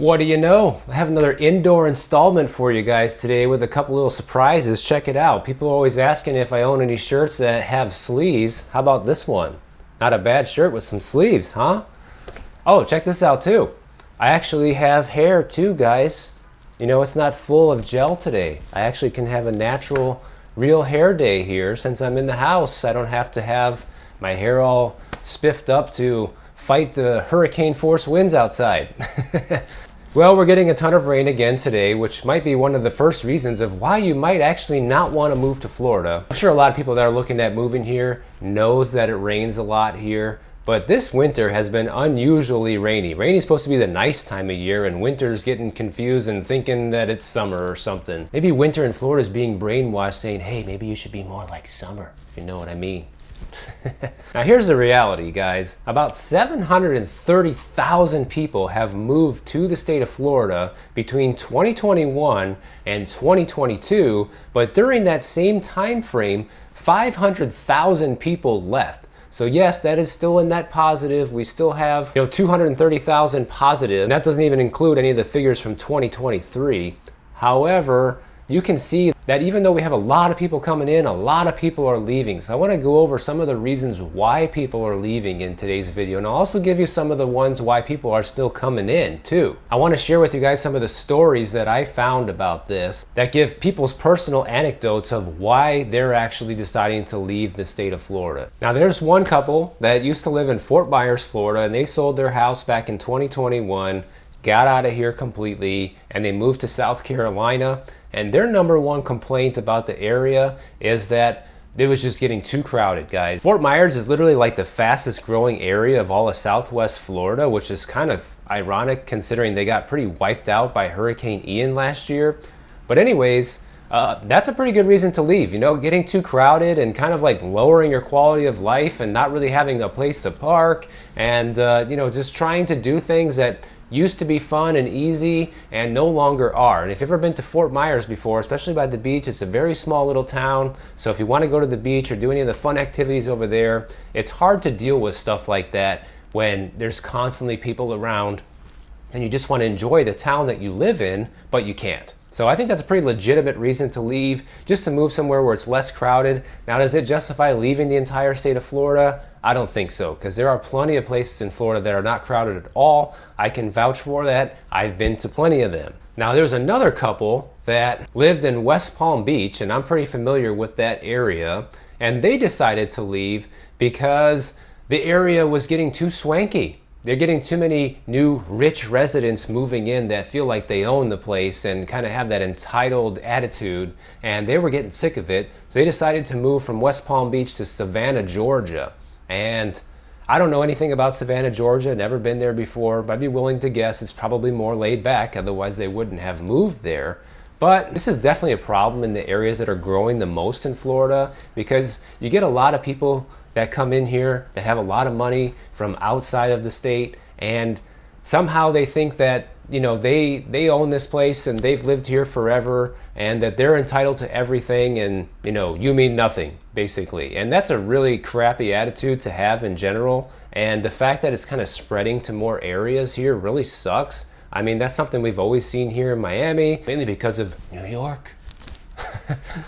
What do you know? I have another indoor installment for you guys today with a couple little surprises. Check it out. People are always asking if I own any shirts that have sleeves. How about this one? Not a bad shirt with some sleeves, huh? Oh, check this out too. I actually have hair too, guys. You know, it's not full of gel today. I actually can have a natural, real hair day here. Since I'm in the house, I don't have to have my hair all spiffed up to fight the hurricane force winds outside. Well, we're getting a ton of rain again today, which might be one of the first reasons of why you might actually not want to move to Florida. I'm sure a lot of people that are looking at moving here knows that it rains a lot here, but this winter has been unusually rainy. Rainy is supposed to be the nice time of year, and winter's getting confused and thinking that it's summer or something. Maybe winter in Florida is being brainwashed saying, hey, maybe you should be more like summer, if you know what I mean. Now here's the reality, guys. About 730,000 people have moved to the state of Florida between 2021 and 2022, but during that same time frame, 500,000 people left. So yes, that is still a net positive. We still have 230,000 positive, and that doesn't even include any of the figures from 2023. However, you can see that even though we have a lot of people coming in, a lot of people are leaving. So I want to go over some of the reasons why people are leaving in today's video, and I'll also give you some of the ones why people are still coming in too. I want to share with you guys some of the stories that I found about this that give people's personal anecdotes of why they're actually deciding to leave the state of Florida. Now there's one couple that used to live in Fort Myers, Florida, and they sold their house back in 2021, got out of here completely, and they moved to South Carolina. And their number one complaint about the area is that it was just getting too crowded, guys. Fort Myers is literally like the fastest growing area of all of Southwest Florida, which is kind of ironic considering they got pretty wiped out by Hurricane Ian last year. But anyways, that's a pretty good reason to leave. Getting too crowded and kind of like lowering your quality of life and not really having a place to park and, just trying to do things that used to be fun and easy and no longer are. And if you've ever been to Fort Myers before, especially by the beach, it's a very small little town. So if you want to go to the beach or do any of the fun activities over there, it's hard to deal with stuff like that when there's constantly people around and you just want to enjoy the town that you live in, but you can't. So I think that's a pretty legitimate reason to leave, just to move somewhere where it's less crowded. Now, does it justify leaving the entire state of Florida? I don't think so, because there are plenty of places in Florida that are not crowded at all. I can vouch for that. I've been to plenty of them. Now, there's another couple that lived in West Palm Beach, and I'm pretty familiar with that area, and they decided to leave because the area was getting too swanky. They're getting too many new rich residents moving in that feel like they own the place and kind of have that entitled attitude, and they were getting sick of it. So they decided to move from West Palm Beach to Savannah, Georgia. And I don't know anything about Savannah, Georgia, never been there before, but I'd be willing to guess it's probably more laid back, otherwise they wouldn't have moved there. But this is definitely a problem in the areas that are growing the most in Florida, because you get a lot of people that come in here that have a lot of money from outside of the state, and somehow they think that they own this place and they've lived here forever and that they're entitled to everything, and you mean nothing, basically. And that's a really crappy attitude to have in general, and the fact that it's kind of spreading to more areas here really sucks. I mean, that's something we've always seen here in Miami, mainly because of New York.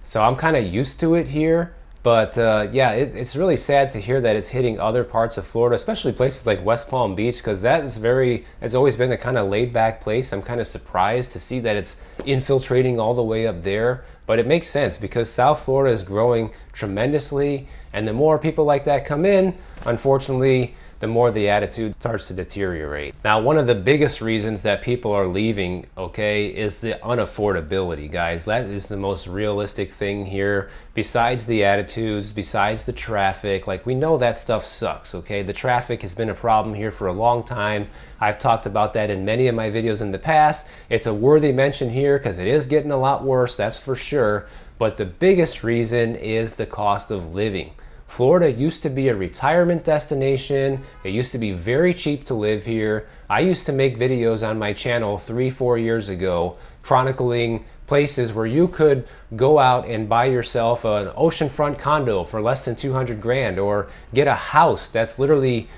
So I'm kind of used to it here. But yeah, it's really sad to hear that it's hitting other parts of Florida, especially places like West Palm Beach, because it's always been a kind of laid back place. I'm kind of surprised to see that it's infiltrating all the way up there. But it makes sense because South Florida is growing tremendously, and the more people like that come in, unfortunately, the more the attitude starts to deteriorate. Now, one of the biggest reasons that people are leaving, is the unaffordability, guys. That is the most realistic thing here. Besides the attitudes, besides the traffic, we know that stuff sucks, okay? The traffic has been a problem here for a long time. I've talked about that in many of my videos in the past. It's a worthy mention here because it is getting a lot worse, that's for sure. But the biggest reason is the cost of living. Florida used to be a retirement destination. It used to be very cheap to live here. I used to make videos on my channel 3-4 years ago chronicling places where you could go out and buy yourself an oceanfront condo for less than 200 grand, or get a house that's literally,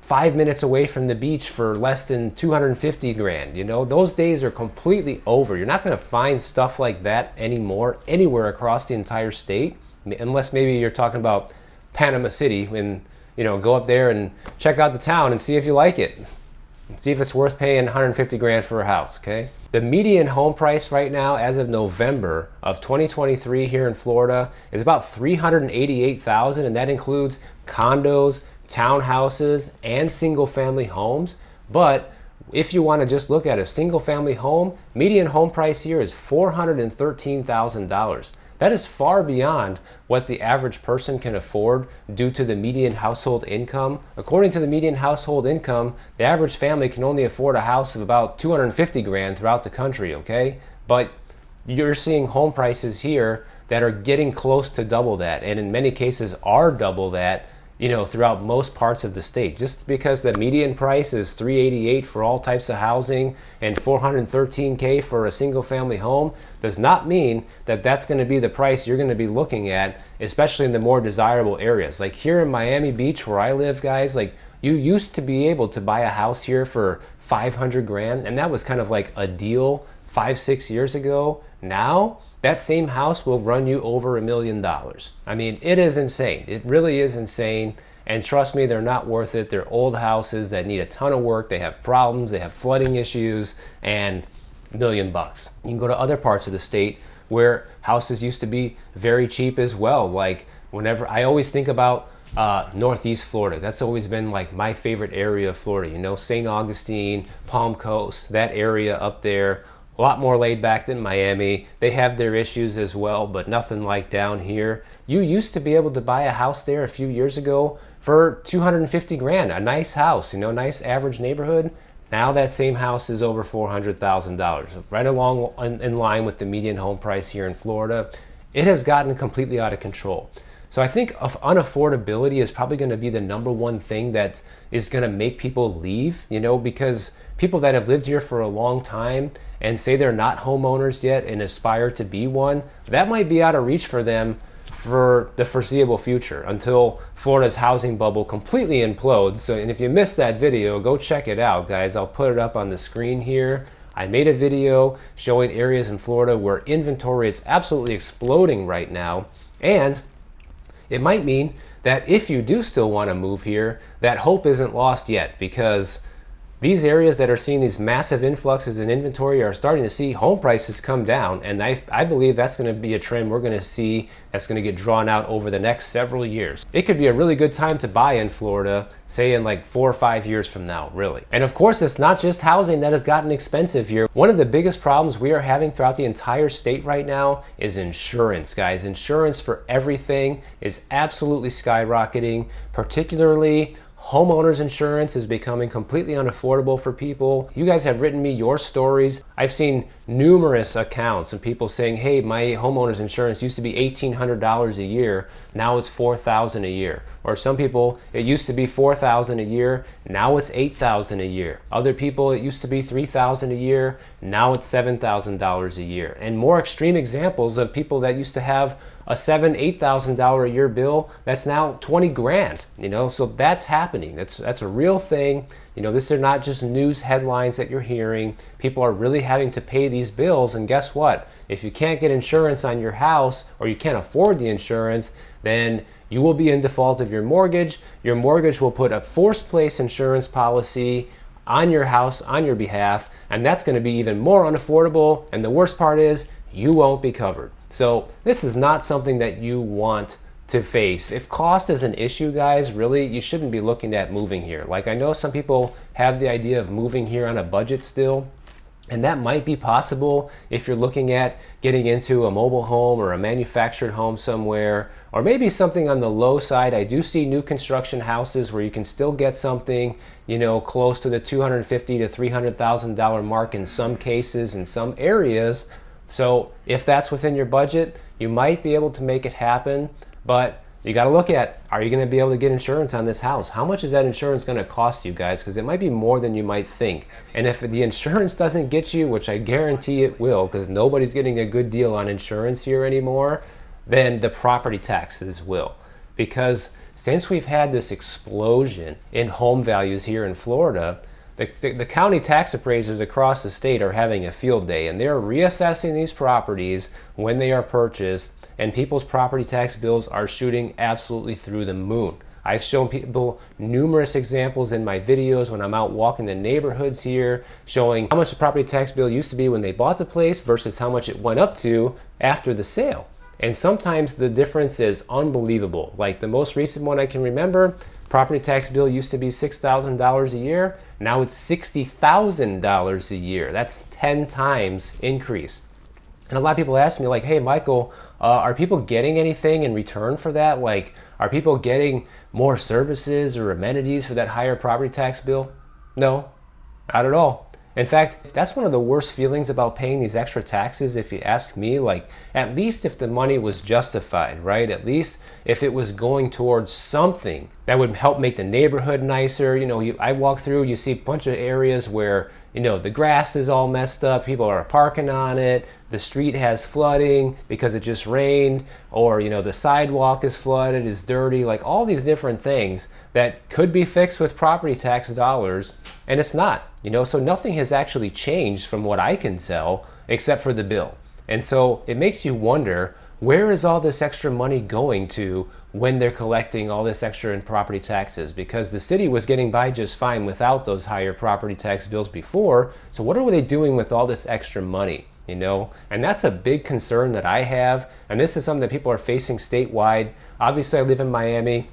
5 minutes away from the beach for less than 250 grand. You know, those days are completely over. You're not going to find stuff like that anymore anywhere across the entire state, unless maybe you're talking about Panama City, and go up there and check out the town and see if you like it. See if it's worth paying 150 grand for a house, okay? The median home price right now, as of November of 2023 here in Florida, is about $388,000, and that includes condos, townhouses, and single-family homes. But if you want to just look at a single-family home, median home price here is $413,000. That is far beyond what the average person can afford due to the median household income. According to the median household income, the average family can only afford a house of about 250 grand throughout the country, okay? But you're seeing home prices here that are getting close to double that, and in many cases are double that, throughout most parts of the state. Just because the median price is $388 for all types of housing and $413K for a single family home does not mean that that's going to be the price you're going to be looking at, especially in the more desirable areas. Like here in Miami Beach where I live, guys, like you used to be able to buy a house here for 500 grand, and that was kind of like a deal 5-6 years ago. Now that same house will run you over $1 million. I mean, it is insane. It really is insane. And trust me, they're not worth it. They're old houses that need a ton of work. They have problems. They have flooding issues, and $1 million. You can go to other parts of the state where houses used to be very cheap as well. Like whenever I always think about Northeast Florida, that's always been like my favorite area of Florida. St. Augustine, Palm Coast, that area up there. A lot more laid back than Miami. They have their issues as well, but nothing like down here. You used to be able to buy a house there a few years ago for 250 grand, a nice house, nice average neighborhood. Now that same house is over $400,000, right along in line with the median home price here in Florida. It has gotten completely out of control. So I think unaffordability is probably going to be the number one thing that is going to make people leave, because people that have lived here for a long time and say they're not homeowners yet and aspire to be one, that might be out of reach for them for the foreseeable future until Florida's housing bubble completely implodes. So, and if you missed that video, go check it out, guys. I'll put it up on the screen here. I made a video showing areas in Florida where inventory is absolutely exploding right now, and it might mean that if you do still want to move here, that hope isn't lost yet, because these areas that are seeing these massive influxes in inventory are starting to see home prices come down, and I believe that's going to be a trend we're going to see that's going to get drawn out over the next several years. It could be a really good time to buy in Florida, say in like 4 or 5 years from now, really. And of course, it's not just housing that has gotten expensive here. One of the biggest problems we are having throughout the entire state right now is insurance, guys. Insurance for everything is absolutely skyrocketing, particularly homeowners insurance is becoming completely unaffordable for people. You guys have written me your stories. I've seen numerous accounts and people saying, hey, my homeowners insurance used to be $1,800 a year. Now it's $4,000 a year. Or some people, it used to be $4,000 a year. Now it's $8,000 a year. Other people, it used to be $3,000 a year. Now it's $7,000 a year. And more extreme examples of people that used to have a $7,000, $8,000 a year bill that's now 20 grand, so that's happening. That's a real thing. This are not just news headlines that you're hearing. People are really having to pay these bills, and guess what? If you can't get insurance on your house, or you can't afford the insurance, then you will be in default of your mortgage. Your mortgage will put a forced place insurance policy on your house on your behalf, and that's going to be even more unaffordable, and the worst part is you won't be covered. So this is not something that you want to face. If cost is an issue, guys, really, you shouldn't be looking at moving here. Like, I know some people have the idea of moving here on a budget still, and that might be possible if you're looking at getting into a mobile home or a manufactured home somewhere, or maybe something on the low side. I do see new construction houses where you can still get something, close to the $250,000 to $300,000 mark in some cases, in some areas. So if that's within your budget, you might be able to make it happen, but you got to look at, are you going to be able to get insurance on this house? How much is that insurance going to cost you, guys? Because it might be more than you might think. And if the insurance doesn't get you, which I guarantee it will, because nobody's getting a good deal on insurance here anymore, then the property taxes will. Because since we've had this explosion in home values here in Florida, the county tax appraisers across the state are having a field day, and they're reassessing these properties when they are purchased, and people's property tax bills are shooting absolutely through the moon. I've shown people numerous examples in my videos when I'm out walking the neighborhoods here, showing how much the property tax bill used to be when they bought the place versus how much it went up to after the sale. And sometimes the difference is unbelievable. Like the most recent one I can remember, property tax bill used to be $6,000 a year. Now it's $60,000 a year. That's 10 times increase. And a lot of people ask me like, hey, Michael, are people getting anything in return for that? Like, are people getting more services or amenities for that higher property tax bill? No, not at all. In fact, that's one of the worst feelings about paying these extra taxes, if you ask me. Like, at least if the money was justified, right? At least if it was going towards something that would help make the neighborhood nicer. You know, I walk through, you see a bunch of areas where, you know, the grass is all messed up, people are parking on it, the street has flooding because it just rained, or, you know, the sidewalk is flooded, is dirty, like all these different things that could be fixed with property tax dollars, and it's not, you know, so nothing has actually changed from what I can tell except for the bill. And so it makes you wonder, where is all this extra money going to when they're collecting all this extra in property taxes? Because the city was getting by just fine without those higher property tax bills before. So what are they doing with all this extra money? You know, and that's a big concern that I have. And this is something that people are facing statewide. Obviously, I live in Miami.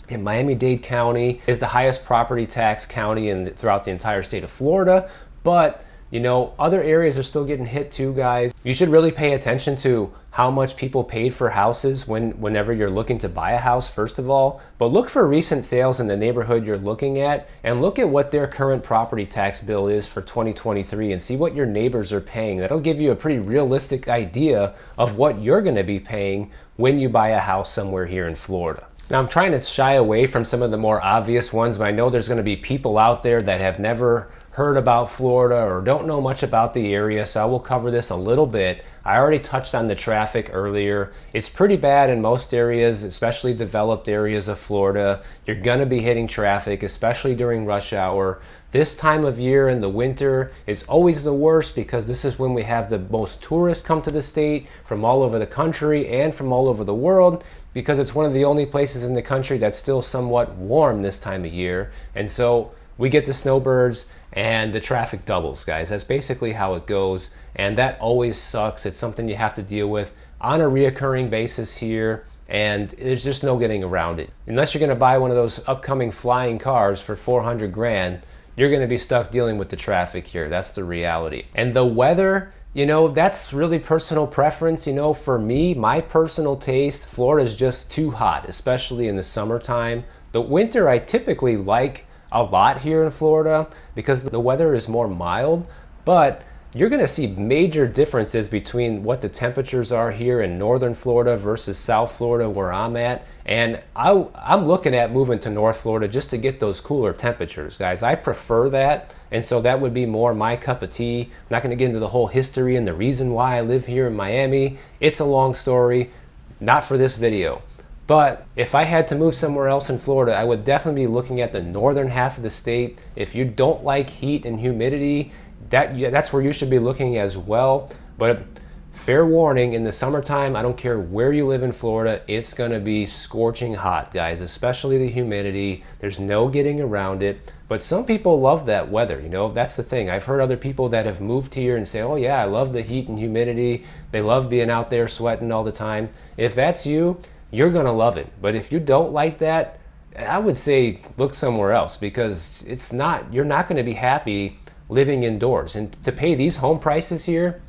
In Miami-Dade County is the highest property tax county throughout the entire state of Florida. But you know, other areas are still getting hit too, guys. You should really pay attention to how much people paid for houses whenever you're looking to buy a house, first of all. But look for recent sales in the neighborhood you're looking at, and look at what their current property tax bill is for 2023 and see what your neighbors are paying. That'll give you a pretty realistic idea of what you're gonna be paying when you buy a house somewhere here in Florida. Now, I'm trying to shy away from some of the more obvious ones, but I know there's gonna be people out there that have never heard about Florida or don't know much about the area, so I will cover this a little bit. I already touched on the traffic earlier. It's pretty bad in most areas, especially developed areas of Florida. You're gonna be hitting traffic, especially during rush hour. This time of year in the winter is always the worst because this is when we have the most tourists come to the state from all over the country and from all over the world, because it's one of the only places in the country that's still somewhat warm this time of year. And so we get the snowbirds and the traffic doubles, guys. That's basically how it goes, and that always sucks. It's something you have to deal with on a reoccurring basis here, and there's just no getting around it. Unless you're gonna buy one of those upcoming flying cars for 400 grand, you're gonna be stuck dealing with the traffic here. That's the reality. And the weather, you know, that's really personal preference. You know, for me, my personal taste, Florida is just too hot, especially in the summertime. The winter I typically like a lot here in Florida because the weather is more mild, but you're gonna see major differences between what the temperatures are here in northern Florida versus South Florida where I'm at. And I'm looking at moving to North Florida just to get those cooler temperatures, guys. I prefer that, and so that would be more my cup of tea. I'm not gonna get into the whole history and the reason why I live here in Miami. It's a long story, not for this video. But if I had to move somewhere else in Florida, I would definitely be looking at the northern half of the state. If you don't like heat and humidity, that's where you should be looking as well. But fair warning, in the summertime, I don't care where you live in Florida, it's gonna be scorching hot, guys, especially the humidity. There's no getting around it. But some people love that weather, you know, that's the thing. I've heard other people that have moved here and say, oh yeah, I love the heat and humidity. They love being out there sweating all the time. If that's you, you're gonna love it. But if you don't like that, I would say look somewhere else, because you're not gonna be happy living indoors. And to pay these home prices here,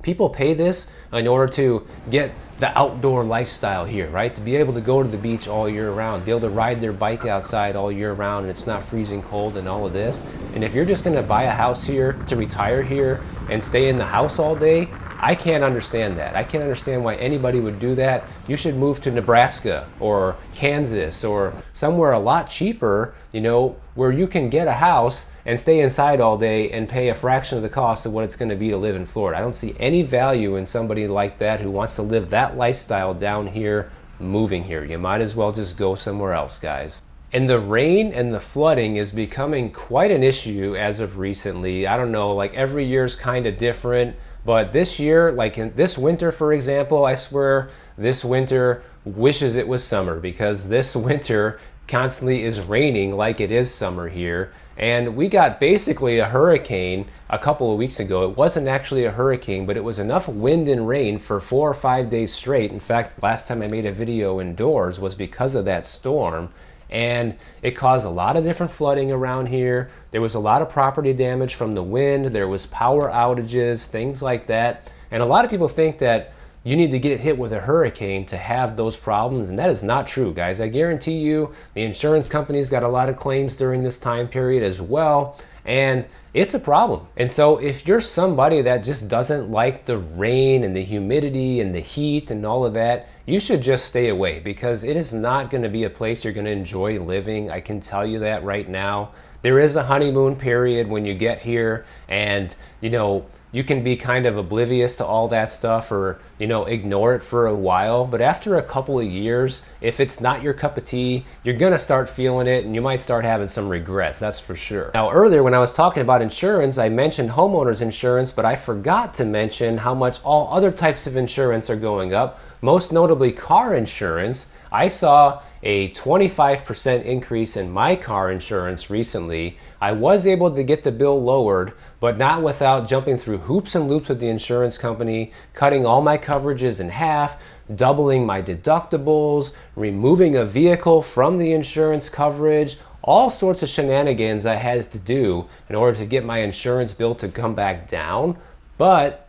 people pay this in order to get the outdoor lifestyle here, right? To be able to go to the beach all year round, be able to ride their bike outside all year round and it's not freezing cold and all of this. And if you're just gonna buy a house here to retire here and stay in the house all day, I can't understand that. I can't understand why anybody would do that. You should move to Nebraska or Kansas or somewhere a lot cheaper, you know, where you can get a house and stay inside all day and pay a fraction of the cost of what it's gonna be to live in Florida. I don't see any value in somebody like that who wants to live that lifestyle down here moving here. You might as well just go somewhere else, guys. And the rain and the flooding is becoming quite an issue as of recently. I don't know, like every year's kind of different, but this year, like in this winter, for example, I swear this winter wishes it was summer, because this winter constantly is raining like it is summer here. And we got basically a hurricane a couple of weeks ago. It wasn't actually a hurricane, but it was enough wind and rain for 4 or 5 days straight. In fact, last time I made a video indoors was because of that storm. And it caused a lot of different flooding around here. There was a lot of property damage from the wind. There was power outages, things like that. And a lot of people think that you need to get hit with a hurricane to have those problems, and that is not true, guys. I guarantee you the insurance companies got a lot of claims during this time period as well, and it's a problem. And so if you're somebody that just doesn't like the rain and the humidity and the heat and all of that, you should just stay away, because it is not going to be a place you're going to enjoy living. I can tell you that right now. There is a honeymoon period when you get here, and you can be kind of oblivious to all that stuff, or ignore it for a while. But after a couple of years, if it's not your cup of tea, you're gonna start feeling it, and you might start having some regrets, that's for sure. Now earlier when I was talking about insurance, I mentioned homeowners insurance, but I forgot to mention how much all other types of insurance are going up, most notably car insurance. I saw a 25% increase in my car insurance recently. I was able to get the bill lowered, but not without jumping through hoops and loops with the insurance company, cutting all my coverages in half, doubling my deductibles, removing a vehicle from the insurance coverage, all sorts of shenanigans I had to do in order to get my insurance bill to come back down. But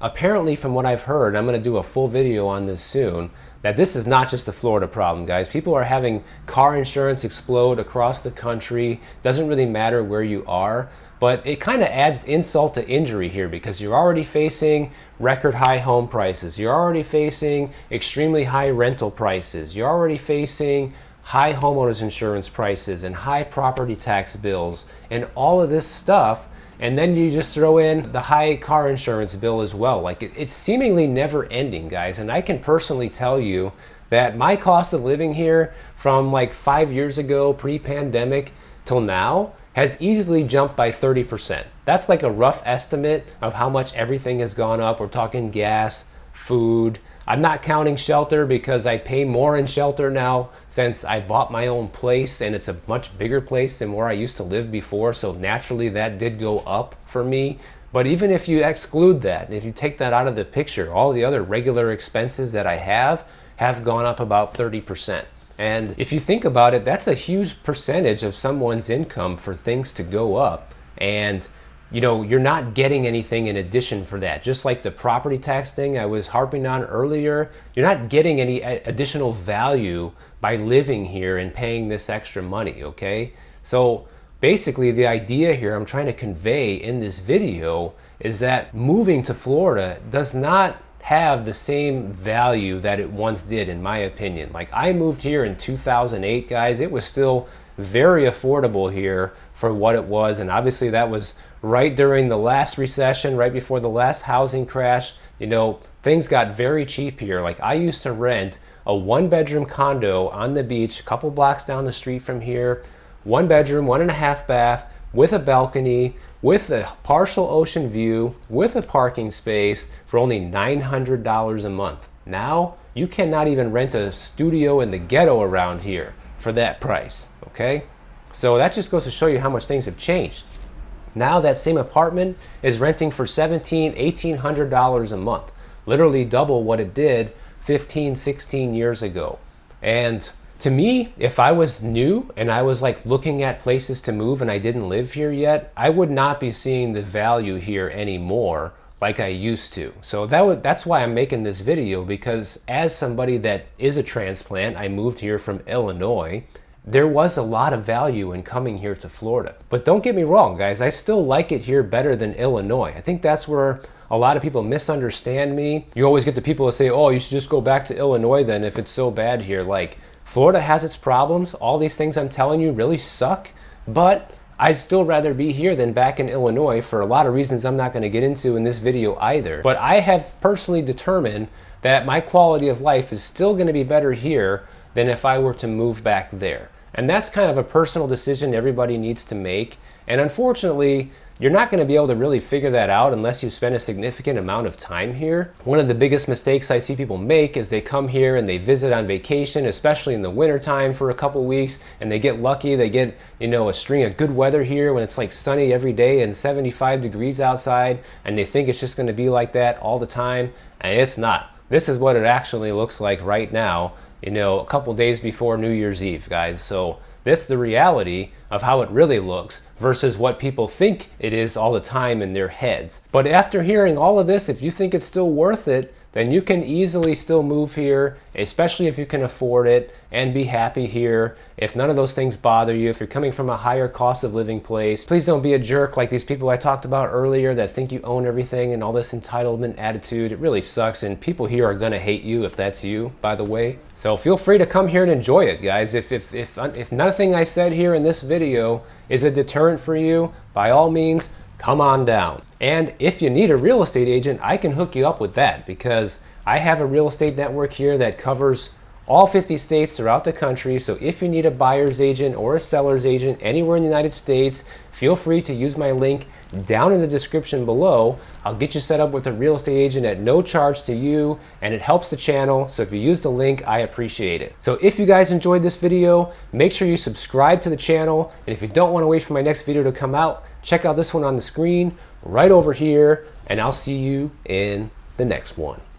apparently, from what I've heard, I'm going to do a full video on this soon, that this is not just a Florida problem, guys. People are having car insurance explode across the country. Doesn't really matter where you are, but it kind of adds insult to injury here, because you're already facing record high home prices. You're already facing extremely high rental prices. You're already facing high homeowners insurance prices and high property tax bills and all of this stuff. And then you just throw in the high car insurance bill as well. Like it's seemingly never ending, guys. And I can personally tell you that my cost of living here from like 5 years ago, pre-pandemic, till now has easily jumped by 30%. That's like a rough estimate of how much everything has gone up. We're talking gas, food. I'm not counting shelter, because I pay more in shelter now since I bought my own place, and it's a much bigger place than where I used to live before. So naturally that did go up for me. But even if you exclude that, if you take that out of the picture, all the other regular expenses that I have gone up about 30%. And if you think about it, that's a huge percentage of someone's income for things to go up. And you're not getting anything in addition for that. Just like the property tax thing I was harping on earlier, you're not getting any additional value by living here and paying this extra money, okay? So basically the idea here I'm trying to convey in this video is that moving to Florida does not have the same value that it once did, in my opinion. Like, I moved here in 2008, guys. It was still very affordable here for what it was, and obviously that was right during the last recession, right before the last housing crash. Things got very cheap here. Like, I used to rent a 1-bedroom condo on the beach, a couple blocks down the street from here, 1 bedroom, 1.5 bath, with a balcony, with a partial ocean view, with a parking space, for only $900 a month. Now, you cannot even rent a studio in the ghetto around here for that price, okay? So that just goes to show you how much things have changed. Now that same apartment is renting for $1,700, $1,800 a month, literally double what it did 15, 16 years ago. And to me, if I was new and I was like looking at places to move and I didn't live here yet, I would not be seeing the value here anymore like I used to. So that's why I'm making this video, because as somebody that is a transplant, I moved here from Illinois, there was a lot of value in coming here to Florida. But don't get me wrong, guys, I still like it here better than Illinois. I think that's where a lot of people misunderstand me. You always get the people that say, oh, you should just go back to Illinois then if it's so bad here. Like, Florida has its problems. All these things I'm telling you really suck, but I'd still rather be here than back in Illinois for a lot of reasons I'm not going to get into in this video either. But I have personally determined that my quality of life is still going to be better here than if I were to move back there. And that's kind of a personal decision everybody needs to make. And unfortunately, you're not going to be able to really figure that out unless you spend a significant amount of time here. One of the biggest mistakes I see people make is they come here and they visit on vacation, especially in the wintertime for a couple weeks, and they get lucky. They get, a string of good weather here when it's like sunny every day and 75 degrees outside, and they think it's just going to be like that all the time, and it's not. This is what it actually looks like right now, a couple days before New Year's Eve, guys. So this is the reality of how it really looks versus what people think it is all the time in their heads. But after hearing all of this, if you think it's still worth it, then you can easily still move here, especially if you can afford it, and be happy here. If none of those things bother you, if you're coming from a higher cost of living place, please don't be a jerk like these people I talked about earlier that think you own everything and all this entitlement attitude. It really sucks, and people here are gonna hate you if that's you, by the way. So feel free to come here and enjoy it, guys. If nothing I said here in this video is a deterrent for you, by all means, come on down. And if you need a real estate agent, I can hook you up with that, because I have a real estate network here that covers all 50 states throughout the country. So if you need a buyer's agent or a seller's agent anywhere in the United States, feel free to use my link down in the description below. I'll get you set up with a real estate agent at no charge to you, and it helps the channel. So if you use the link, I appreciate it. So if you guys enjoyed this video, make sure you subscribe to the channel. And if you don't want to wait for my next video to come out, check out this one on the screen right over here, and I'll see you in the next one.